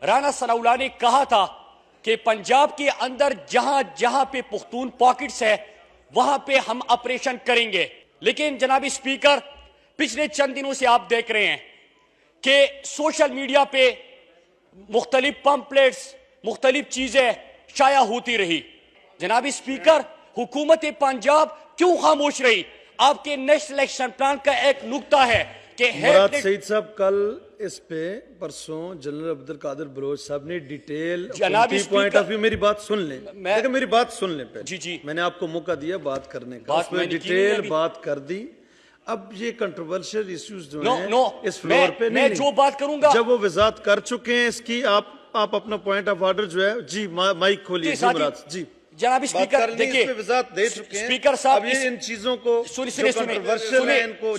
رانا ثناء اللہ نے کہا تھا کہ پنجاب کے اندر جہاں جہاں پہ پختون پاکٹس ہے وہاں پہ ہم آپریشن کریں گے. لیکن جناب اسپیکر پچھلے چند دنوں سے آپ دیکھ رہے ہیں کہ سوشل میڈیا پہ مختلف پمپلیٹس مختلف چیزیں شائع ہوتی رہی. جناب اسپیکر حکومت پنجاب کیوں خاموش رہی؟ آپ کے نیشنل ایکشن پلان کا ایک نکتہ ہے کہ مراد سعید صاحب کل اس پہ پرسوں جنرل عبدالقادر بلوچ صاحب نے ڈیٹیل پوائنٹ آف ویو میری بات سن لیں لیکن میری بات سن لیں پہلے. جی میں نے آپ کو موقع دیا بات کرنے کا, اس پہ ڈیٹیل بات کر دی. اب یہ کنٹروورشل ایشوز جو ہیں اس فلور پہ میں جو بات کروں گا جب وہ وضاحت کر چکے ہیں اس کی, آپ اپنا پوائنٹ آف آرڈر جو ہے جی مائک کھولیے جی مراد جی. جناب اسپیکر دیکھیں وضاحت دے چکے ہیں اسپیکر صاحب اب یہ ان چیزوں کو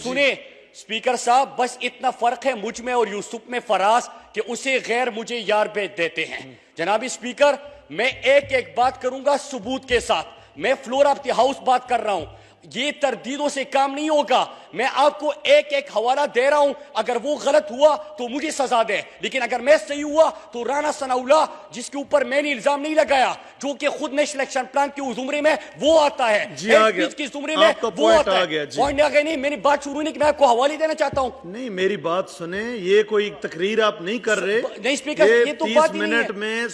سنیں اسپیکر صاحب بس اتنا فرق ہے مجھ میں اور یوسف میں فراز کہ اسے غیر مجھے یار بیچ دیتے ہیں. جناب اسپیکر میں ایک ایک بات کروں گا ثبوت کے ساتھ. میں فلور آف دی ہاؤس بات کر رہا ہوں, یہ تردیدوں سے کام نہیں ہوگا. میں آپ کو ایک ایک حوالہ دے رہا ہوں, اگر وہ غلط ہوا تو مجھے سزا دے, لیکن اگر میں صحیح ہوا تو رانا ثناء اللہ جس کے اوپر میں نے الزام نہیں لگایا جو کہ خود نیشنل ایکشن پلان کے زمرے میں وہ آتا ہے, کی زمرے میں وہ آتا ہے. پوائنٹ آ گیا نہیں, میری بات شروع نہیں کہ میں آپ کو حوالے دینا چاہتا ہوں. نہیں میری بات سنیں, یہ کوئی تقریر آپ نہیں کر رہے. نہیں اسپیکر یہ تو 30 منٹ میں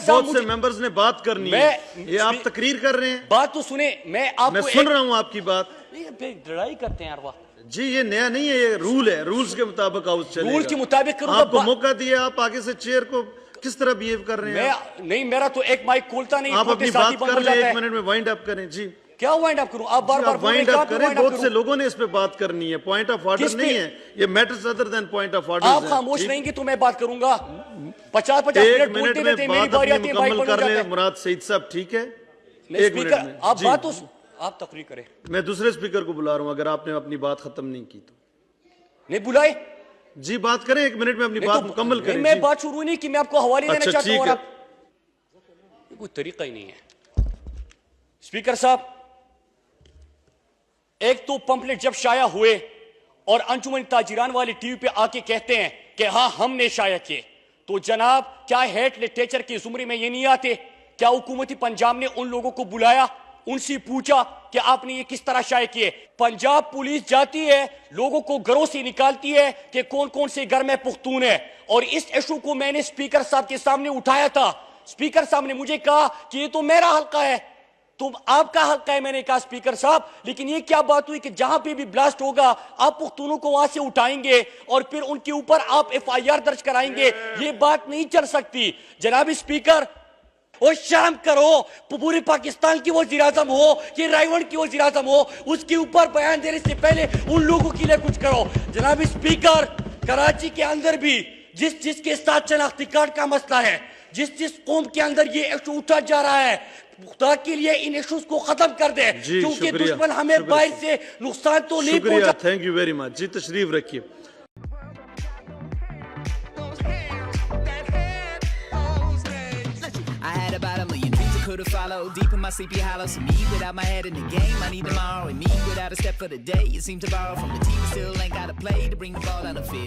بہت سے ممبرز نے بات کرنی ہے, یہ آپ تقریر کر رہے ہیں. بات تو سنیں, میں سن رہا ہوں آپ کی بات. لڑائی کرتے ہیں یار جی, یہ نیا نہیں ہے, یہ رول ہے, رولز کے مطابق ہاؤس چلے گا. رول کے مطابق کروں گا. آپ کو موقع دیا, آپ آگے سے چیئر کو کس طرح بیہیو کر رہے ہیں؟ نہیں میرا تو ایک مائک کھولتا نہیں. آپ اپنی بات کر لیں, 1 منٹ میں وائنڈ اپ کریں. جی کیا وائنڈ اپ کروں؟ آپ بار بار وائنڈ اپ کریں, بہت سے لوگوں نے اس پہ بات کرنی ہے. پوائنٹ آف آرڈر نہیں ہے یہ, matters other than point of order. آپ خاموش رہیں گے تو میں بات کروں گا. 50 منٹ بولتے رہتے, میری باری آتی ہے مائک مکمل کر لیں. مراد سعید صاحب ٹھیک ہے, 1 منٹ میں آپ بات تو آپ تقریر کریں. میں دوسرے اسپیکر کو بلا رہا ہوں, اگر آپ نے اپنی بات ختم نہیں کی تو. نہیں بلائے جی, بات کریں 1 منٹ میں اپنی بات مکمل کریں. میں بات شروع نہیں کہ میں آپ کو حوالے دینا چاہتا ہوں اور آپ کوئی طریقہ ہی نہیں ہے. اسپیکر صاحب ایک تو پمپلیٹ جب شائع ہوئے اور انجمن تاجران والے ٹی وی پہ آ کے کہتے ہیں کہ ہاں ہم نے شائع کیے, تو جناب کیا ہیٹ لٹریچر کے زمرے میں یہ نہیں آتے؟ کیا حکومتی پنجاب نے ان لوگوں کو بلایا, ان سے پوچھا کہ آپ نے یہ کس طرح شائع کیے؟ پنجاب پولیس جاتی ہے لوگوں کو گھروں سے نکالتی ہے کہ کون کون سے گھر میں پختون ہے, اور اس ایشو کو میں نے اسپیکر صاحب کے سامنے اٹھایا تھا. اسپیکر صاحب نے مجھے کہا کہ یہ تو میرا حلقہ ہے, تو آپ کا حلقہ ہے. میں نے کہا اسپیکر صاحب لیکن یہ کیا بات ہوئی کہ جہاں پہ بھی بلاسٹ ہوگا آپ پختونوں کو وہاں سے اٹھائیں گے اور پھر ان کے اوپر آپ FIR درج کرائیں گے؟ یہ بات نہیں چل سکتی. جناب اسپیکر وہ شرم کرو, پورے پاکستان کی وزیر اعظم ہو, یہ رائیون کی وزیر اعظم ہو, اس کے اوپر بیان دینے سے پہلے ان لوگوں کے لیے کچھ کرو. جناب اسپیکر کراچی کے اندر بھی جس کے ساتھ شناختی کارڈ کا مسئلہ ہے, جس قوم کے اندر یہ ایشو اٹھا جا رہا ہے, خدا کے لیے ان ایشوز کو ختم کر دیں کیونکہ دشمن ہمیں باہر سے نقصان تو نہیں پہنچا. Thank you very much. جی تشریف رکھیے. Could've followed deep in my sleepy hollow. So me without my head in the game, I need tomorrow. And me without a step for the day. You seem to borrow from the team, still ain't got a play to bring the ball down the field.